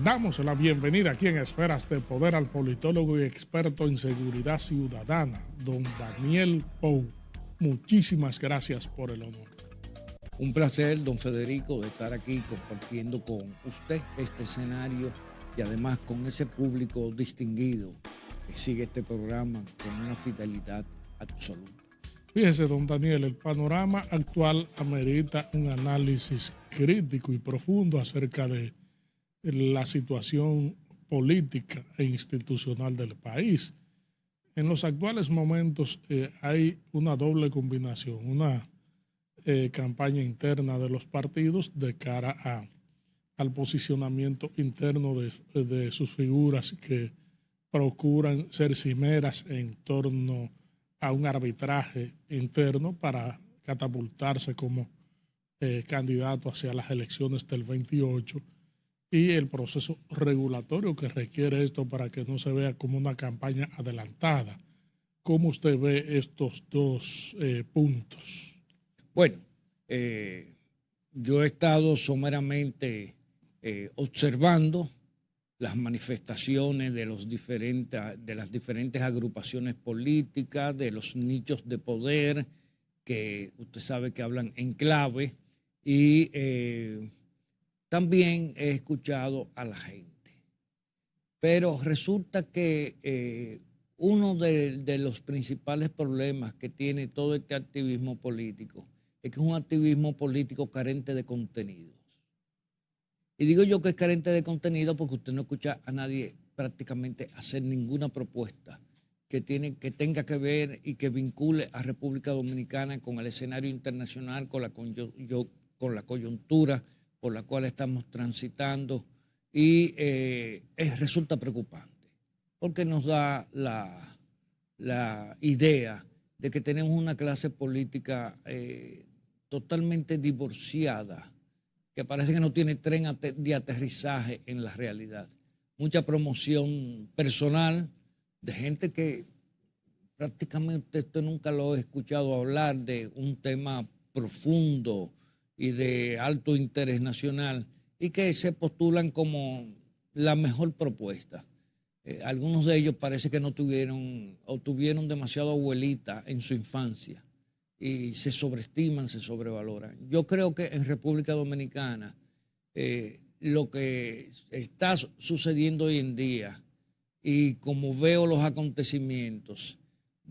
Damos la bienvenida aquí en Esferas de Poder al politólogo y experto en seguridad ciudadana, don Daniel Pou. Muchísimas gracias por el honor. Un placer, don Federico, de estar aquí compartiendo con usted este escenario y además con ese público distinguido que sigue este programa con una fidelidad absoluta. Fíjese, don Daniel, el panorama actual amerita un análisis crítico y profundo acerca de la situación política e institucional del país. En los actuales momentos hay una doble combinación, una campaña interna de los partidos de cara al posicionamiento interno de sus figuras que procuran ser cimeras en torno a un arbitraje interno para catapultarse como candidato hacia las elecciones del 28 y el proceso regulatorio que requiere esto para que no se vea como una campaña adelantada. ¿Cómo usted ve estos dos puntos? Bueno, yo he estado someramente observando las manifestaciones de las diferentes agrupaciones políticas, de los nichos de poder que usted sabe que hablan en clave y también he escuchado a la gente. Pero resulta que uno de los principales problemas que tiene todo este activismo político es que es un activismo político carente de contenidos. Y digo yo que es carente de contenido porque usted no escucha a nadie prácticamente hacer ninguna propuesta que tenga que ver y que vincule a República Dominicana con el escenario internacional, con la coyuntura por la cual estamos transitando. Y resulta preocupante porque nos da la idea de que tenemos una clase política totalmente divorciada, que parece que no tiene tren de aterrizaje en la realidad. Mucha promoción personal de gente que prácticamente usted nunca lo he escuchado hablar de un tema profundo y de alto interés nacional y que se postulan como la mejor propuesta. Algunos de ellos parece que no tuvieron o tuvieron demasiado abuelita en su infancia y se sobreestiman, se sobrevaloran. Yo creo que en República Dominicana lo que está sucediendo hoy en día y como veo los acontecimientos,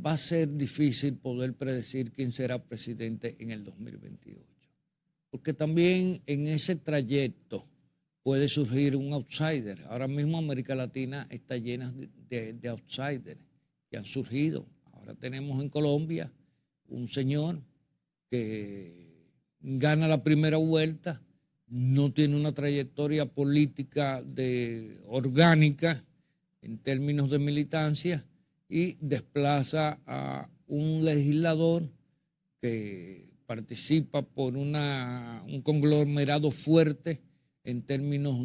va a ser difícil poder predecir quién será presidente en el 2028. Porque también en ese trayecto puede surgir un outsider. Ahora mismo América Latina está llena de outsiders que han surgido. Ahora tenemos en Colombia un señor que gana la primera vuelta, no tiene una trayectoria política orgánica en términos de militancia y desplaza a un legislador que participa por un conglomerado fuerte en términos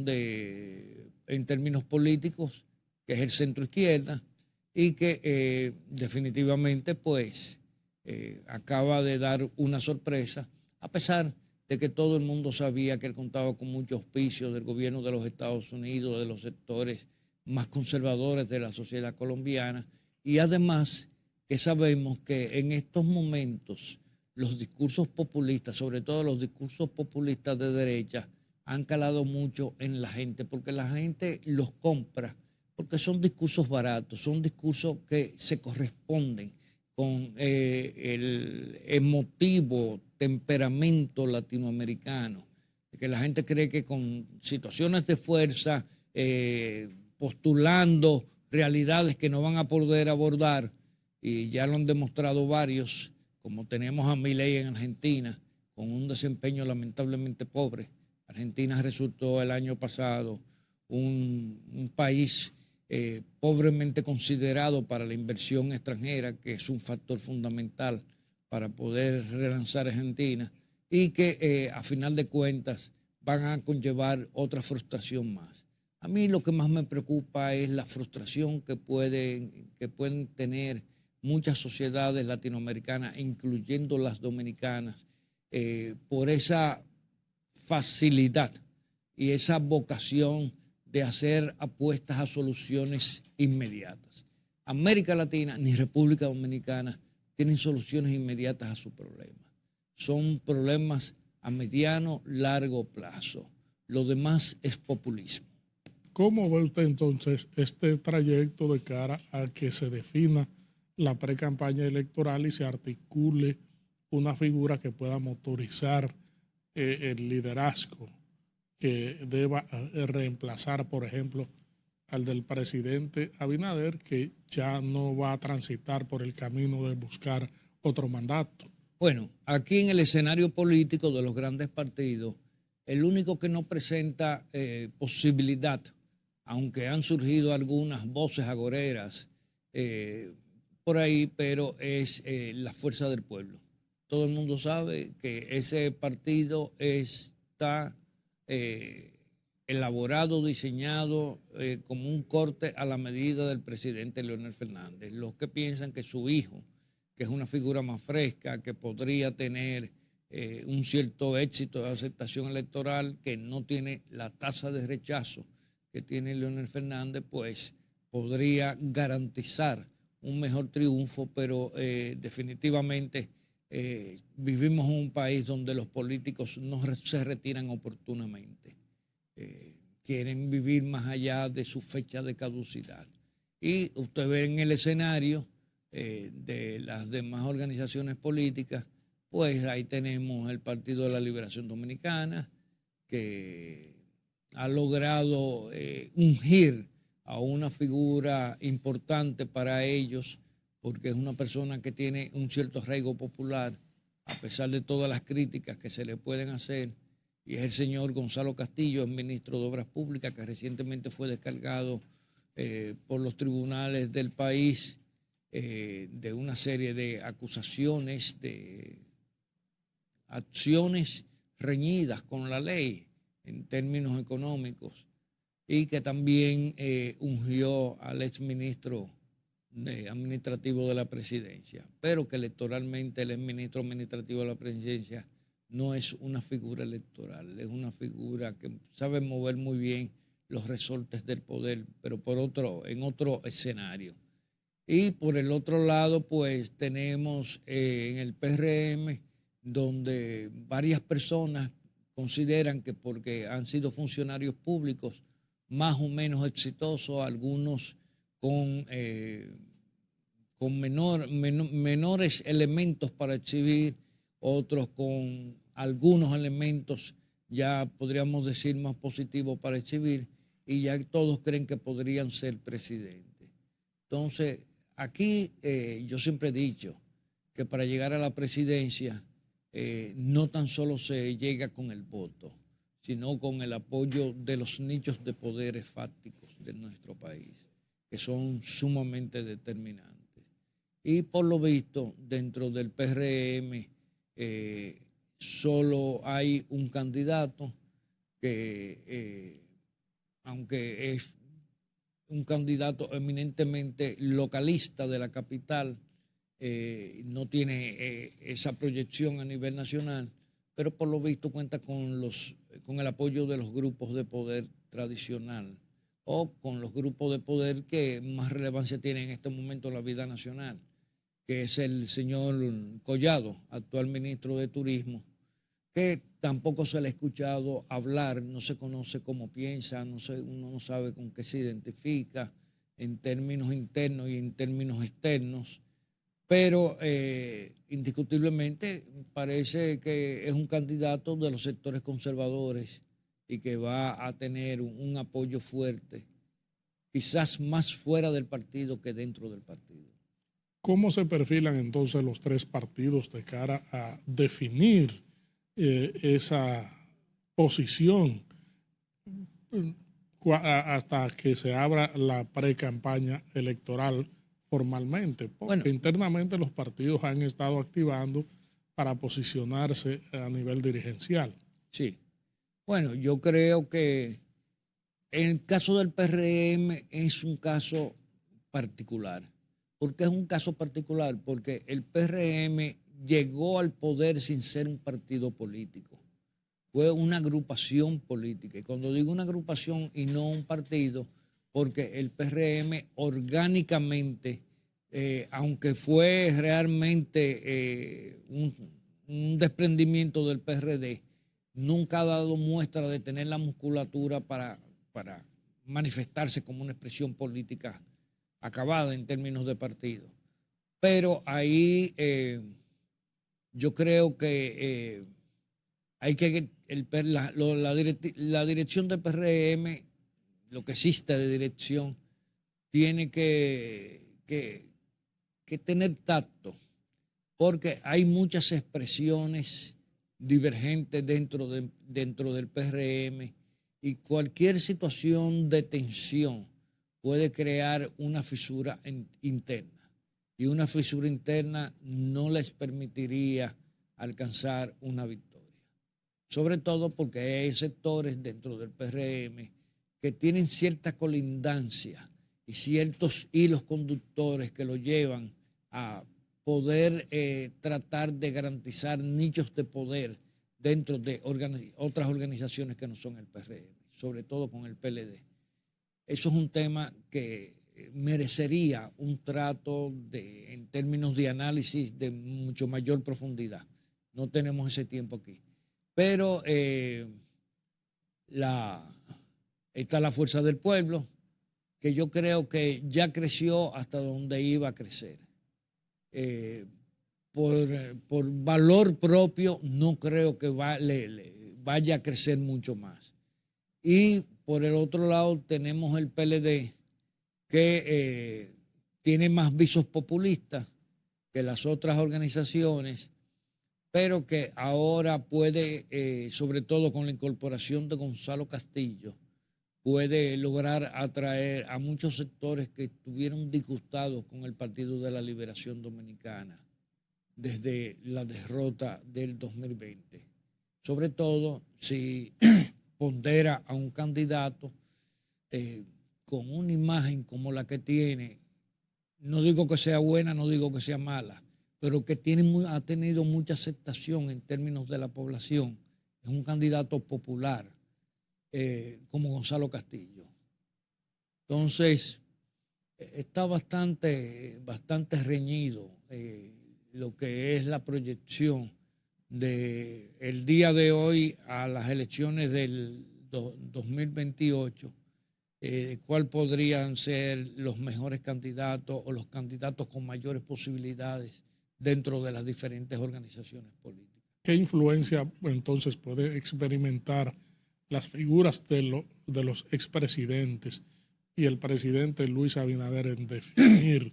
políticos, que es el centro izquierda, y que definitivamente pues acaba de dar una sorpresa, a pesar de que todo el mundo sabía que él contaba con mucho auspicio del gobierno de los Estados Unidos, de los sectores más conservadores de la sociedad colombiana, y además que sabemos que en estos momentos los discursos populistas, sobre todo los discursos populistas de derecha, han calado mucho en la gente, porque la gente los compra, porque son discursos baratos, son discursos que se corresponden con el emotivo temperamento latinoamericano, que la gente cree que con situaciones de fuerza, postulando realidades que no van a poder abordar, y ya lo han demostrado varios, como tenemos a Milei en Argentina, con un desempeño lamentablemente pobre. Argentina resultó el año pasado un país pobremente considerado para la inversión extranjera, que es un factor fundamental para poder relanzar Argentina, y que a final de cuentas van a conllevar otra frustración más. A mí lo que más me preocupa es la frustración que pueden tener muchas sociedades latinoamericanas, incluyendo las dominicanas, por esa facilidad y esa vocación de hacer apuestas a soluciones inmediatas. América Latina ni República Dominicana tienen soluciones inmediatas a sus problemas. Son problemas a mediano, largo plazo. Lo demás es populismo. ¿Cómo ve usted entonces este trayecto de cara a que se defina la pre-campaña electoral y se articule una figura que pueda motorizar el liderazgo que deba reemplazar, por ejemplo, al del presidente Abinader, que ya no va a transitar por el camino de buscar otro mandato? Bueno, aquí en el escenario político de los grandes partidos, el único que no presenta posibilidad, aunque han surgido algunas voces agoreras por ahí, pero es la Fuerza del Pueblo. Todo el mundo sabe que ese partido está elaborado, diseñado como un corte a la medida del presidente Leonel Fernández. Los que piensan que su hijo, que es una figura más fresca, que podría tener un cierto éxito de aceptación electoral, que no tiene la tasa de rechazo que tiene Leonel Fernández, pues podría garantizar un mejor triunfo, pero definitivamente vivimos en un país donde los políticos no se retiran oportunamente. Quieren vivir más allá de su fecha de caducidad. Y usted ve en el escenario de las demás organizaciones políticas, pues ahí tenemos el Partido de la Liberación Dominicana, que ha logrado ungir a una figura importante para ellos, porque es una persona que tiene un cierto arraigo popular, a pesar de todas las críticas que se le pueden hacer, y es el señor Gonzalo Castillo, el ministro de Obras Públicas, que recientemente fue descargado por los tribunales del país de una serie de acusaciones, de acciones reñidas con la ley en términos económicos, y que también ungió al exministro administrativo de la presidencia, pero que electoralmente el exministro administrativo de la presidencia no es una figura electoral, es una figura que sabe mover muy bien los resortes del poder, pero en otro escenario. Y por el otro lado, pues tenemos en el PRM, donde varias personas consideran que porque han sido funcionarios públicos más o menos exitosos, algunos con menores elementos para exhibir, otros con algunos elementos ya podríamos decir más positivos para exhibir, y ya todos creen que podrían ser presidentes. Entonces, aquí yo siempre he dicho que para llegar a la presidencia no tan solo se llega con el voto, sino con el apoyo de los nichos de poderes fácticos de nuestro país, que son sumamente determinantes. Y por lo visto, dentro del PRM solo hay un candidato que, aunque es un candidato eminentemente localista de la capital, no tiene esa proyección a nivel nacional, pero por lo visto cuenta con el apoyo de los grupos de poder tradicional o con los grupos de poder que más relevancia tienen en este momento en la vida nacional, que es el señor Collado, actual ministro de Turismo, que tampoco se le ha escuchado hablar, no se conoce cómo piensa, uno no sabe con qué se identifica en términos internos y en términos externos, pero indiscutiblemente parece que es un candidato de los sectores conservadores y que va a tener un apoyo fuerte, quizás más fuera del partido que dentro del partido. ¿Cómo se perfilan entonces los tres partidos de cara a definir esa posición hasta que se abra la pre-campaña electoral formalmente? Porque Bueno, internamente los partidos han estado activando para posicionarse a nivel dirigencial. sí. Bueno, yo creo que en el caso del PRM es un caso particular. ¿Por qué es un caso particular? Porque el PRM llegó al poder sin ser un partido político. fue una agrupación política. Y cuando digo una agrupación y no un partido, porque el PRM orgánicamente, aunque fue realmente un desprendimiento del PRD, nunca ha dado muestra de tener la musculatura para manifestarse como una expresión política acabada en términos de partido. Pero ahí yo creo que hay que la dirección del PRM, lo que existe de dirección, tiene que tener tacto, porque hay muchas expresiones divergentes dentro del PRM y cualquier situación de tensión puede crear una fisura interna. Y una fisura interna no les permitiría alcanzar una victoria. Sobre todo porque hay sectores dentro del PRM que tienen cierta colindancia y ciertos hilos conductores que lo llevan a poder tratar de garantizar nichos de poder dentro de otras organizaciones que no son el PRM, sobre todo con el PLD. Eso es un tema que merecería un trato en términos de análisis de mucho mayor profundidad. No tenemos ese tiempo aquí. Pero está la fuerza del pueblo, que yo creo que ya creció hasta donde iba a crecer. Por valor propio no creo que vaya a crecer mucho más. Y por el otro lado tenemos el PLD, que tiene más visos populistas que las otras organizaciones, pero que ahora puede, sobre todo con la incorporación de Gonzalo Castillo, puede lograr atraer a muchos sectores que estuvieron disgustados con el Partido de la Liberación Dominicana desde la derrota del 2020. Sobre todo si pondera a un candidato con una imagen como la que tiene, no digo que sea buena, no digo que sea mala, pero que ha tenido mucha aceptación en términos de la población. Es un candidato popular, como Gonzalo Castillo. Entonces, está bastante reñido lo que es la proyección del día de hoy a las elecciones del 2028. ¿Cuál podrían ser los mejores candidatos o los candidatos con mayores posibilidades dentro de las diferentes organizaciones políticas? ¿Qué influencia entonces puede experimentar las figuras de los expresidentes y el presidente Luis Abinader en definir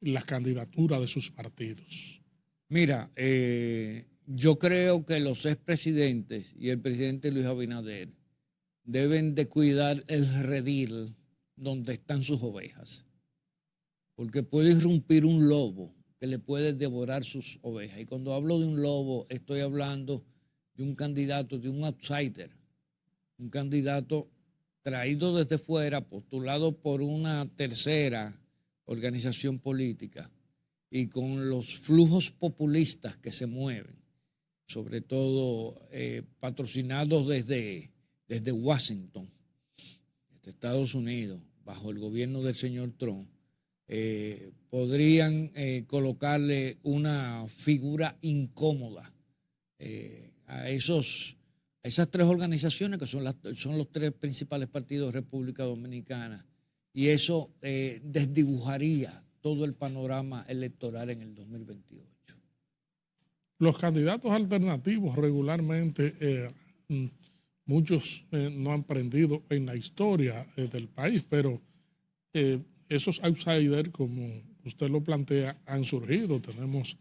la candidatura de sus partidos? Mira, yo creo que los expresidentes y el presidente Luis Abinader deben de cuidar el redil donde están sus ovejas, porque puede irrumpir un lobo que le puede devorar sus ovejas. Y cuando hablo de un lobo, estoy hablando de un candidato, de un outsider, un candidato traído desde fuera, postulado por una tercera organización política y con los flujos populistas que se mueven, sobre todo patrocinados desde Washington, desde Estados Unidos, bajo el gobierno del señor Trump, podrían colocarle una figura incómoda a esas tres organizaciones que son los tres principales partidos de República Dominicana, y eso desdibujaría todo el panorama electoral en el 2028. Los candidatos alternativos regularmente, muchos no han aprendido en la historia del país, pero esos outsiders, como usted lo plantea, han surgido. Tenemos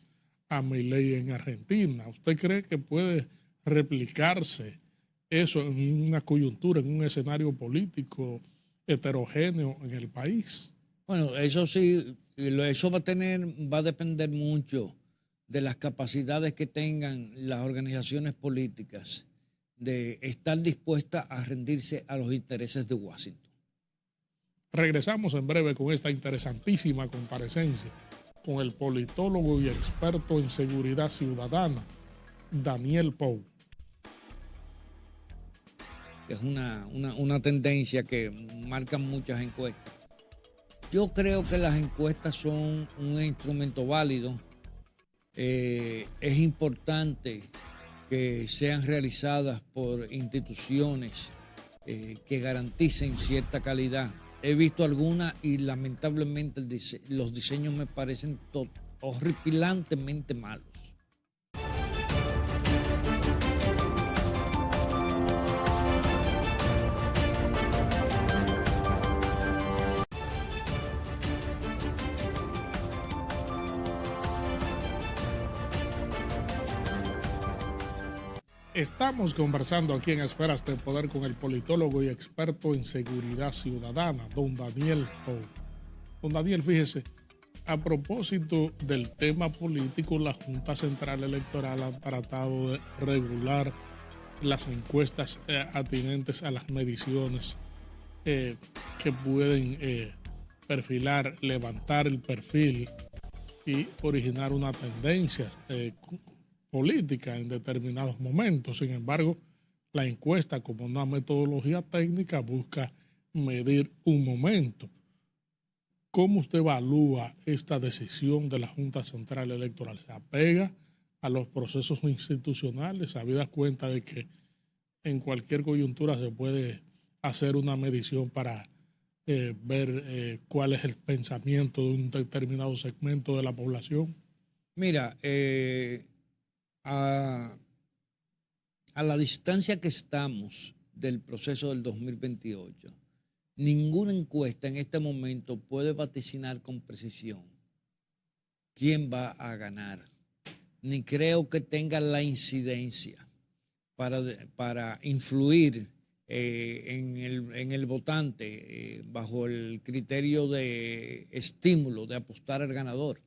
a Milei en Argentina. ¿Usted cree que puede replicarse eso en una coyuntura, en un escenario político heterogéneo en el país? Bueno, eso sí, eso va a depender mucho de las capacidades que tengan las organizaciones políticas de estar dispuestas a rendirse a los intereses de Washington. Regresamos en breve con esta interesantísima comparecencia con el politólogo y experto en seguridad ciudadana, Daniel Pou. que es una tendencia que marcan muchas encuestas. Yo creo que las encuestas son un instrumento válido. Es importante que sean realizadas por instituciones que garanticen cierta calidad. He visto algunas y lamentablemente los diseños me parecen horripilantemente malos. Estamos conversando aquí en Esferas de Poder con el politólogo y experto en seguridad ciudadana, don Daniel Pou. Don Daniel, fíjese, a propósito del tema político, la Junta Central Electoral ha tratado de regular las encuestas atinentes a las mediciones que pueden perfilar, levantar el perfil y originar una tendencia política en determinados momentos. Sin embargo, la encuesta, como una metodología técnica, busca medir un momento. ¿Cómo usted evalúa esta decisión de la Junta Central Electoral? ¿Se apega a los procesos institucionales, habida cuenta de que en cualquier coyuntura se puede hacer una medición para ver cuál es el pensamiento de un determinado segmento de la población? Mira, a la distancia que estamos del proceso del 2028, ninguna encuesta en este momento puede vaticinar con precisión quién va a ganar, ni creo que tenga la incidencia para influir en el votante bajo el criterio de estímulo, de apostar al ganador,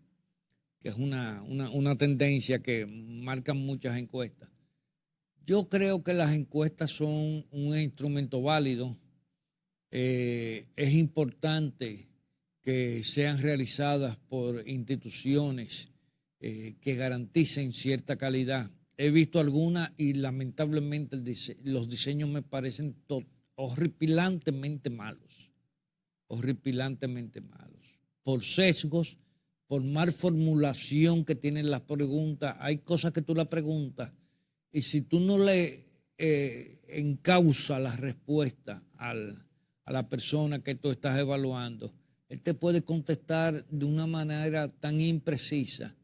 que es una tendencia que marcan muchas encuestas. Yo creo que las encuestas son un instrumento válido. Es importante que sean realizadas por instituciones que garanticen cierta calidad. He visto algunas y lamentablemente los diseños me parecen horripilantemente malos. Horripilantemente malos. Por sesgos, por mal formulación que tienen las preguntas. Hay cosas que tú la preguntas y si tú no le encausa la respuesta a la persona que tú estás evaluando, él te puede contestar de una manera tan imprecisa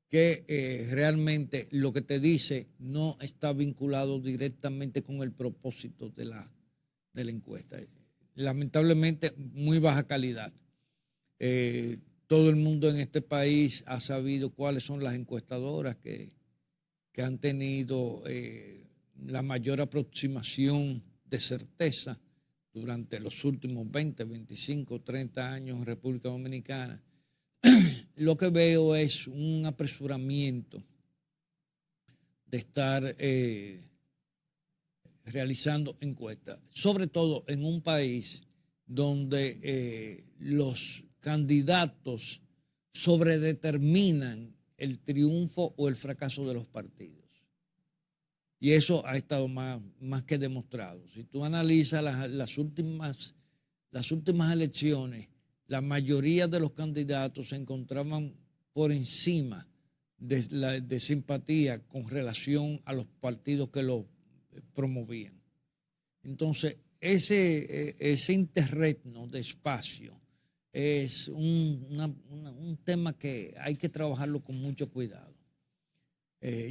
que realmente lo que te dice no está vinculado directamente con el propósito de la encuesta. Lamentablemente, muy baja calidad. Todo el mundo en este país ha sabido cuáles son las encuestadoras que han tenido la mayor aproximación de certeza durante los últimos 20, 25, 30 años en República Dominicana. Lo que veo es un apresuramiento de estar realizando encuestas, sobre todo en un país donde los candidatos sobredeterminan el triunfo o el fracaso de los partidos. Y eso ha estado más que demostrado. Si tú analizas las últimas elecciones, la mayoría de los candidatos se encontraban por encima de simpatía con relación a los partidos que lo promovían. Entonces, ese interregno de espacio es un tema que hay que trabajarlo con mucho cuidado.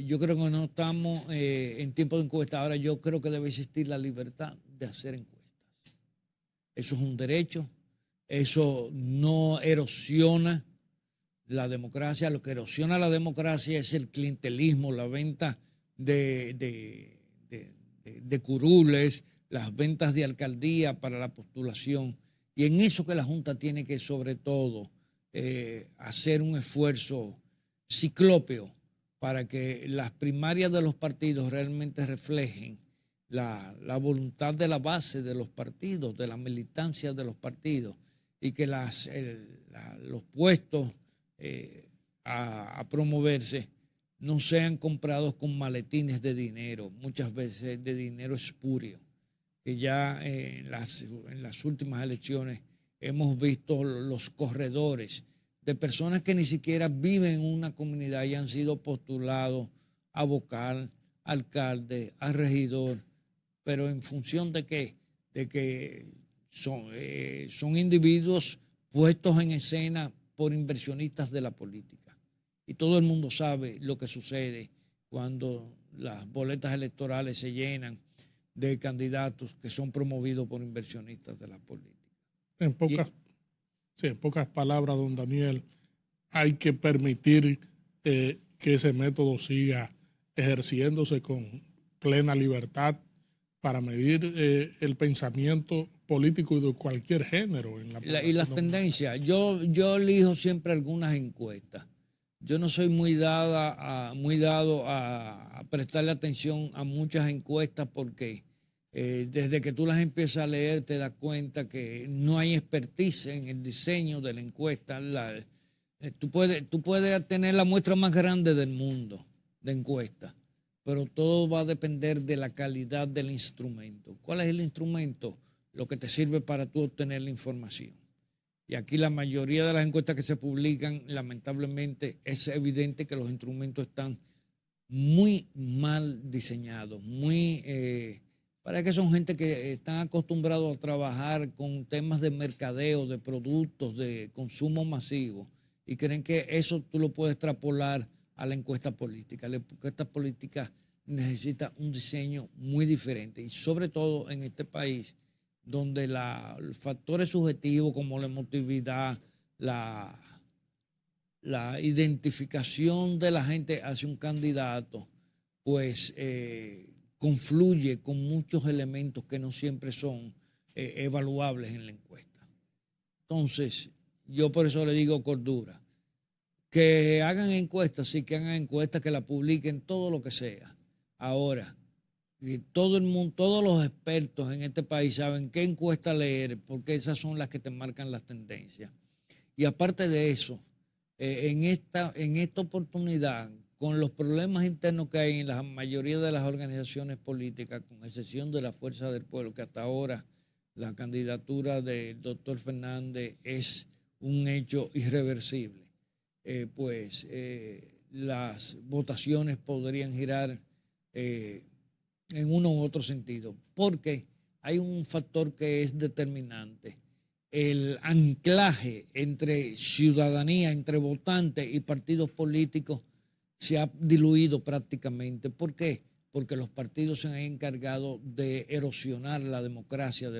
Yo creo que no estamos en tiempo de encuesta. Ahora yo creo que debe existir la libertad de hacer encuestas. Eso es un derecho. Eso no erosiona la democracia. Lo que erosiona la democracia es el clientelismo, la venta de curules, las ventas de alcaldía para la postulación. Y en eso que la Junta tiene que, sobre todo, hacer un esfuerzo ciclópeo para que las primarias de los partidos realmente reflejen la voluntad de la base de los partidos, de la militancia de los partidos, y que los puestos a promoverse no sean comprados con maletines de dinero, muchas veces de dinero espurio. que ya en las últimas elecciones hemos visto los corredores de personas que ni siquiera viven en una comunidad y han sido postulados a vocal, alcalde, a regidor, pero en función de qué, de que son individuos puestos en escena por inversionistas de la política. Y todo el mundo sabe lo que sucede cuando las boletas electorales se llenan de candidatos que son promovidos por inversionistas de la política. En pocas palabras, don Daniel, hay que permitir que ese método siga ejerciéndose con plena libertad para medir el pensamiento político y de cualquier género. Y las tendencias. Yo elijo siempre algunas encuestas. Yo no soy muy dado a prestarle atención a muchas encuestas porque desde que tú las empiezas a leer te das cuenta que no hay expertise en el diseño de la encuesta. Tú puedes tener la muestra más grande del mundo de encuestas, pero todo va a depender de la calidad del instrumento. ¿Cuál es el instrumento? Lo que te sirve para tú obtener la información. Y aquí la mayoría de las encuestas que se publican, lamentablemente, es evidente que los instrumentos están muy mal diseñados, parece que son gente que están acostumbrados a trabajar con temas de mercadeo, de productos, de consumo masivo, y creen que eso tú lo puedes extrapolar a la encuesta política. La encuesta política necesita un diseño muy diferente, y sobre todo en este país, donde los factores subjetivos como la emotividad, la identificación de la gente hacia un candidato, pues confluye con muchos elementos que no siempre son evaluables en la encuesta. Entonces, yo por eso le digo cordura. Que hagan encuestas, sí, que hagan encuestas, que la publiquen, todo lo que sea. Ahora, todo el mundo, todos los expertos en este país saben qué encuesta leer, porque esas son las que te marcan las tendencias. Y aparte de eso, en esta oportunidad, con los problemas internos que hay en la mayoría de las organizaciones políticas, con excepción de la Fuerza del Pueblo, que hasta ahora la candidatura del doctor Fernández es un hecho irreversible, las votaciones podrían girar en uno u otro sentido, porque hay un factor que es determinante. El anclaje entre ciudadanía, entre votantes y partidos políticos se ha diluido prácticamente. ¿Por qué? Porque los partidos se han encargado de erosionar la democracia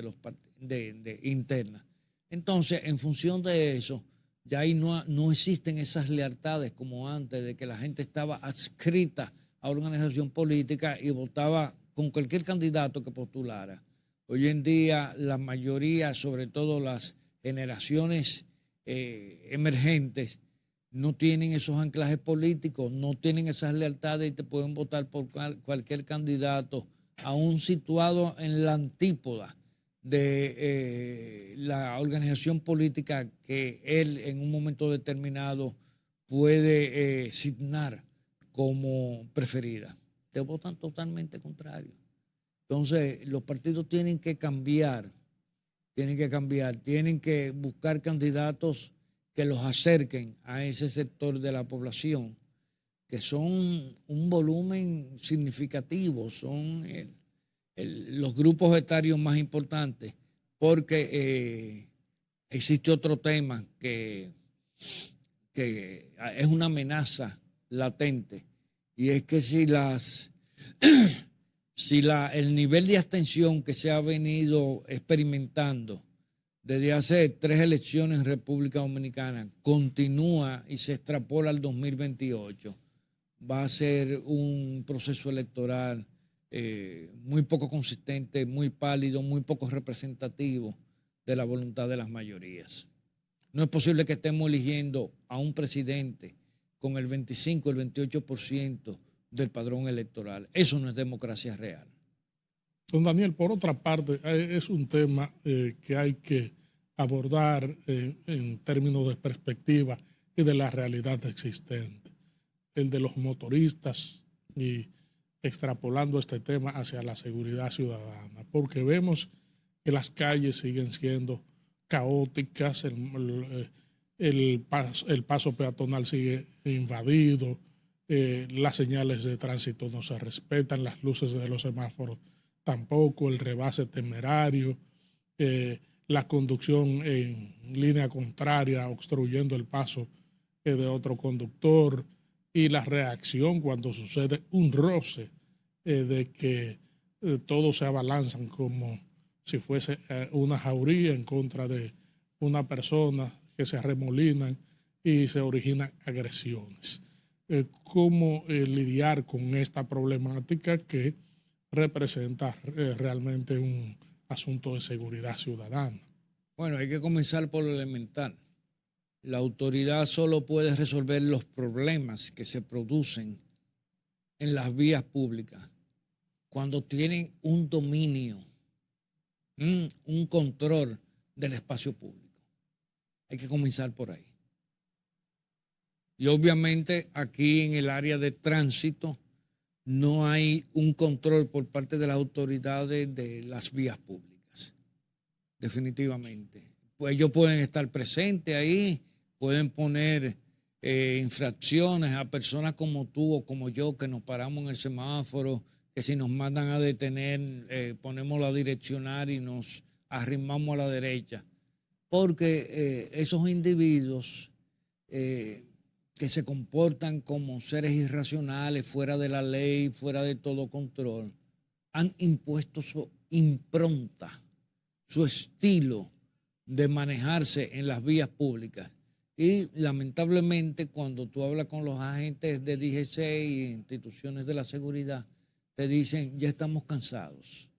interna. Entonces, en función de eso, ya ahí no existen esas lealtades como antes, de que la gente estaba adscrita a una organización política y votaba con cualquier candidato que postulara. Hoy en día la mayoría, sobre todo las generaciones emergentes, no tienen esos anclajes políticos, no tienen esas lealtades y te pueden votar por cualquier candidato, aún situado en la antípoda de la organización política que él en un momento determinado puede signar como preferida. Te votan totalmente contrario. Entonces, los partidos tienen que cambiar, tienen que buscar candidatos que los acerquen a ese sector de la población, que son un volumen significativo, son los grupos etarios más importantes, porque existe otro tema que es una amenaza latente, y es que el nivel de abstención que se ha venido experimentando desde hace 3 elecciones en República Dominicana continúa y se extrapola al 2028, va a ser un proceso electoral muy poco consistente, muy pálido, muy poco representativo de la voluntad de las mayorías. No es posible que estemos eligiendo a un presidente con el 25, el 28% del padrón electoral. Eso no es democracia real. Don Daniel, por otra parte, es un tema que hay que abordar en términos de perspectiva y de la realidad existente. El de los motoristas y extrapolando este tema hacia la seguridad ciudadana, porque vemos que las calles siguen siendo caóticas, el paso peatonal sigue invadido, las señales de tránsito no se respetan, las luces de los semáforos tampoco, el rebase temerario, la conducción en línea contraria, obstruyendo el paso de otro conductor, y la reacción cuando sucede un roce, de que todos se abalanzan como si fuese una jauría en contra de una persona, que se arremolinan y se originan agresiones. ¿Cómo lidiar con esta problemática que representa realmente un asunto de seguridad ciudadana? Bueno, hay que comenzar por lo elemental. La autoridad solo puede resolver los problemas que se producen en las vías públicas cuando tienen un dominio, un control del espacio público. Hay que comenzar por ahí. Y obviamente aquí en el área de tránsito no hay un control por parte de las autoridades de las vías públicas, definitivamente. Pues ellos pueden estar presentes ahí, pueden poner infracciones a personas como tú o como yo que nos paramos en el semáforo, que si nos mandan a detener ponemos la direccional y nos arrimamos a la derecha, porque esos individuos que se comportan como seres irracionales, fuera de la ley, fuera de todo control, han impuesto su impronta, su estilo de manejarse en las vías públicas. Y lamentablemente cuando tú hablas con los agentes de DGC y instituciones de la seguridad, te dicen, ya estamos cansados.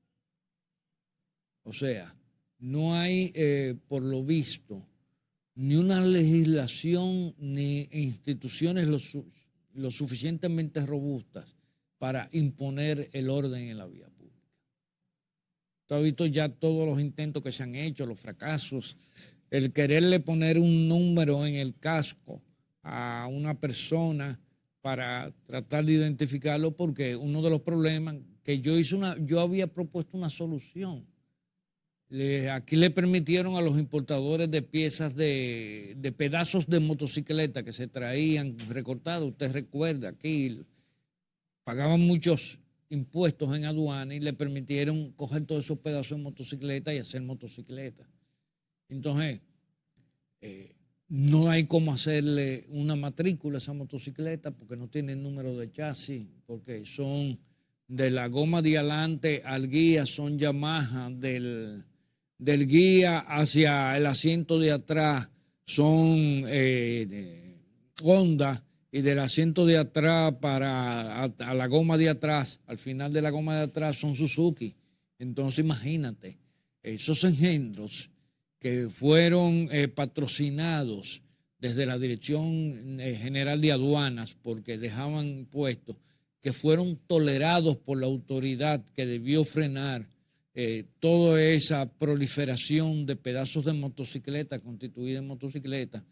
O sea, no hay, por lo visto, ni una legislación ni instituciones lo suficientemente robustas para imponer el orden en la vía pública. Tú has visto ya todos los intentos que se han hecho, los fracasos, el quererle poner un número en el casco a una persona para tratar de identificarlo, porque uno de los problemas que yo había propuesto una solución. Aquí le permitieron a los importadores de piezas de pedazos de motocicleta que se traían recortados. Usted recuerda, aquí pagaban muchos impuestos en aduana y le permitieron coger todos esos pedazos de motocicleta y hacer motocicleta. Entonces, no hay cómo hacerle una matrícula a esa motocicleta porque no tienen número de chasis, porque son de la goma de adelante al guía, son Yamaha, del guía hacia el asiento de atrás son Honda, y del asiento de atrás a la goma de atrás, al final de la goma de atrás son Suzuki. Entonces imagínate, esos engendros que fueron patrocinados desde la Dirección General de Aduanas porque dejaban puestos, que fueron tolerados por la autoridad que debió frenar toda esa proliferación de pedazos de motocicleta constituida en motocicleta,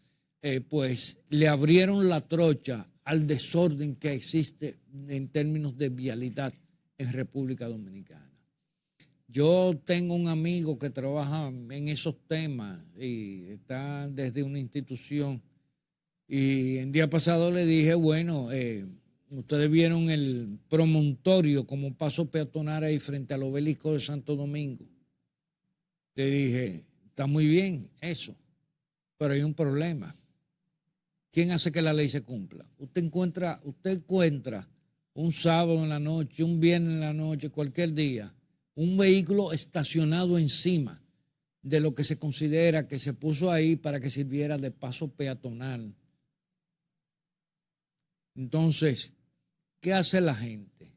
pues le abrieron la trocha al desorden que existe en términos de vialidad en República Dominicana. Yo tengo un amigo que trabaja en esos temas y está desde una institución, y el día pasado le dije, bueno, ustedes vieron el promontorio como paso peatonal ahí frente al obelisco de Santo Domingo. Le dije, está muy bien eso, pero hay un problema. ¿Quién hace que la ley se cumpla? Usted encuentra un sábado en la noche, un viernes en la noche, cualquier día, un vehículo estacionado encima de lo que se considera que se puso ahí para que sirviera de paso peatonal. Entonces, ¿qué hace la gente?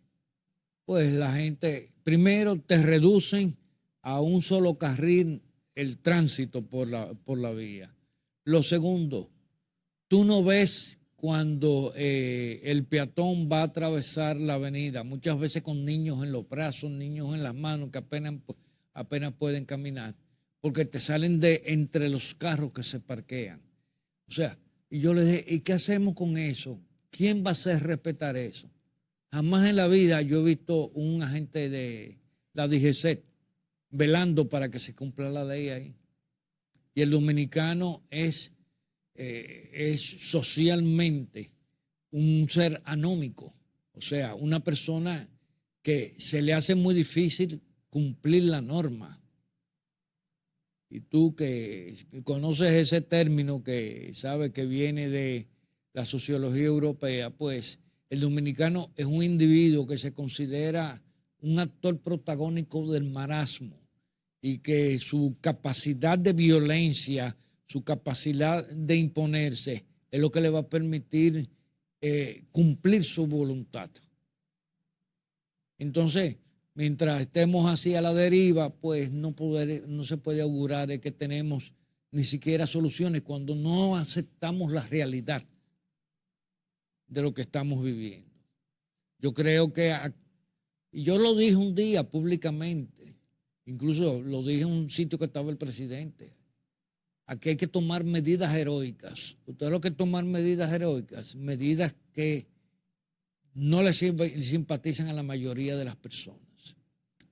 Pues la gente, primero te reducen a un solo carril el tránsito por la vía. Lo segundo, tú no ves cuando el peatón va a atravesar la avenida, muchas veces con niños en los brazos, niños en las manos que apenas pueden caminar, porque te salen de entre los carros que se parquean. O sea, y yo le dije, ¿y qué hacemos con eso? ¿Quién va a hacer respetar eso? Jamás en la vida yo he visto un agente de la DGC velando para que se cumpla la ley ahí. Y el dominicano es socialmente un ser anómico, o sea, una persona que se le hace muy difícil cumplir la norma. Y tú que conoces ese término, que sabes que viene de la sociología europea, pues el dominicano es un individuo que se considera un actor protagónico del marasmo y que su capacidad de violencia, su capacidad de imponerse es lo que le va a permitir cumplir su voluntad. Entonces, mientras estemos así a la deriva, pues no se puede augurar que tenemos ni siquiera soluciones cuando no aceptamos la realidad de lo que estamos viviendo. Yo creo que, y yo lo dije un día públicamente, incluso lo dije en un sitio que estaba el presidente, aquí hay que tomar medidas heroicas. Ustedes lo que tomar medidas heroicas, medidas que no le simpatizan a la mayoría de las personas,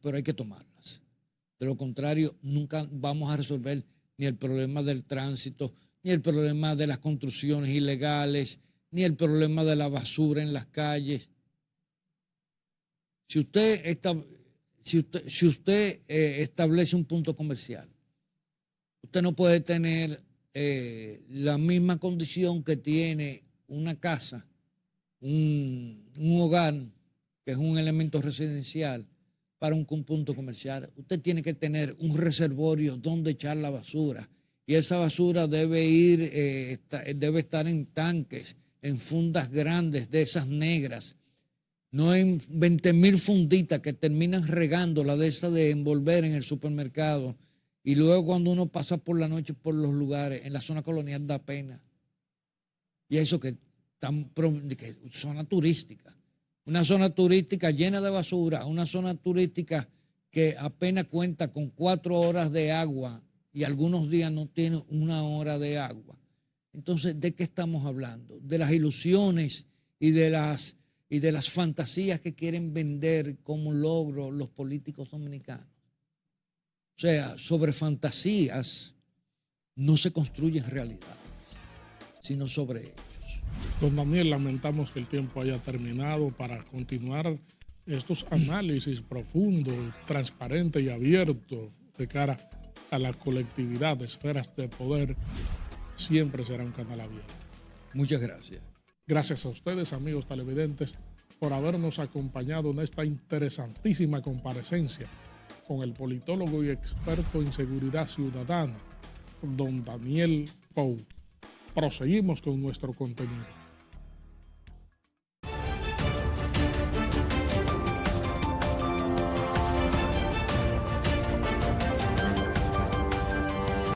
pero hay que tomarlas. De lo contrario, nunca vamos a resolver ni el problema del tránsito, ni el problema de las construcciones ilegales, ni el problema de la basura en las calles. Si usted establece un punto comercial, usted no puede tener la misma condición que tiene una casa, un hogar, que es un elemento residencial, para un punto comercial. Usted tiene que tener un reservorio donde echar la basura, y esa basura debe estar en tanques, en fundas grandes de esas negras, no en 20,000 funditas que terminan regándola de esa de envolver en el supermercado. Y luego cuando uno pasa por la noche por los lugares, en la zona colonial da pena. Y eso que zona turística. Una zona turística llena de basura, una zona turística que apenas cuenta con 4 horas de agua y algunos días no tiene 1 hora de agua. Entonces, ¿de qué estamos hablando? De las ilusiones y de las fantasías que quieren vender como logro los políticos dominicanos. O sea, sobre fantasías no se construyen realidades, sino sobre hechos. Don Daniel, lamentamos que el tiempo haya terminado. Para continuar estos análisis profundos, transparentes y abiertos de cara a la colectividad de esferas de poder, siempre será un canal abierto. Muchas gracias. Gracias a ustedes, amigos televidentes, por habernos acompañado en esta interesantísima comparecencia con el politólogo y experto en seguridad ciudadana, don Daniel Pou. Proseguimos con nuestro contenido.